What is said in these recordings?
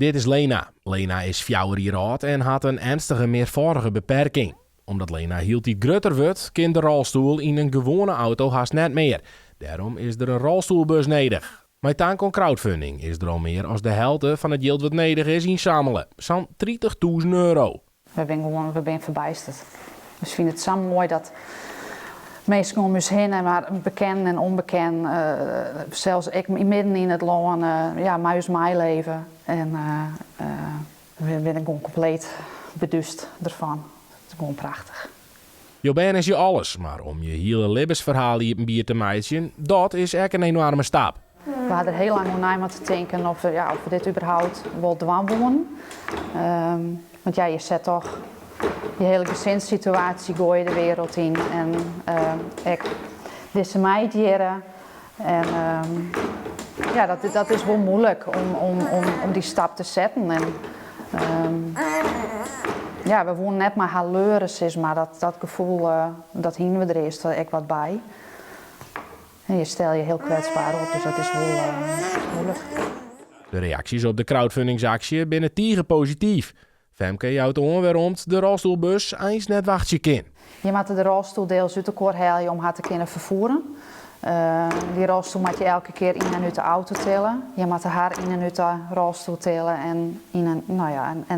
Dit is Lena. Lena is 4 jaar oud en had een ernstige meervoudige beperking. Omdat Lena hield die grutter wordt, kan de rolstoel in een gewone auto haast net meer. Daarom is er een rolstoelbus nodig. Met dank aan crowdfunding is er al meer als de helft van het geld wat nodig is inzamelen. Zo'n €30.000. We zijn verbijsterd. Dus ik vind het zo mooi dat mensen om ons heen, maar bekend en onbekend, zelfs ik midden in het loon, mij leven. En we ben gewoon compleet beduust ervan. Het is gewoon prachtig. Je bent is je alles, maar om je hele levensverhaal hier een bier te maken, dat is echt een enorme stap. We hadden er heel lang over na te denken of we dit überhaupt wel dwang wonen. Want je zet toch je hele gezinssituatie gooi je de wereld in. En ik deze meid jaren. En dat is wel moeilijk om die stap te zetten. En, we wonen net maar haar leuren, maar dat gevoel, dat hingen we er eerst ik wat bij. En je stel je heel kwetsbaar op, dus dat is wel moeilijk. De reacties op de crowdfundingsactie binnen tieren positief. Femke houdt waarom de rolstoelbus eens net wachtje kan. Je moet de rolstoel deels uit elkaar halen om haar te kunnen vervoeren. Die rolstoel moet je elke keer in en uit de auto tillen. Je moet haar in en uit de rolstoel tillen en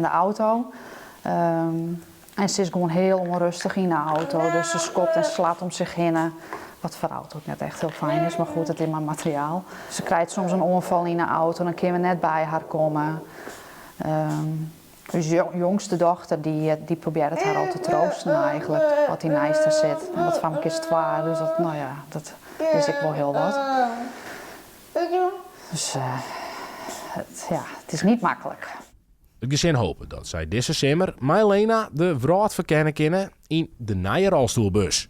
de auto. En ze is gewoon heel onrustig in de auto, dus ze skopt en slaat om zich heen. Wat voor auto ook net echt heel fijn is, maar goed, het is maar materiaal. Ze krijgt soms een ongeval in de auto, dan kunnen we net bij haar komen. Dus de jongste dochter die probeert het haar al te troosten eigenlijk, wat die naast haar zit. En dat van is 2, dus dat is ik wel heel wat. Dus het is niet makkelijk. Het gezin hopen dat zij deze zomer met Lena de wraad verkennen kunnen in de nieuwe rolstoelbus.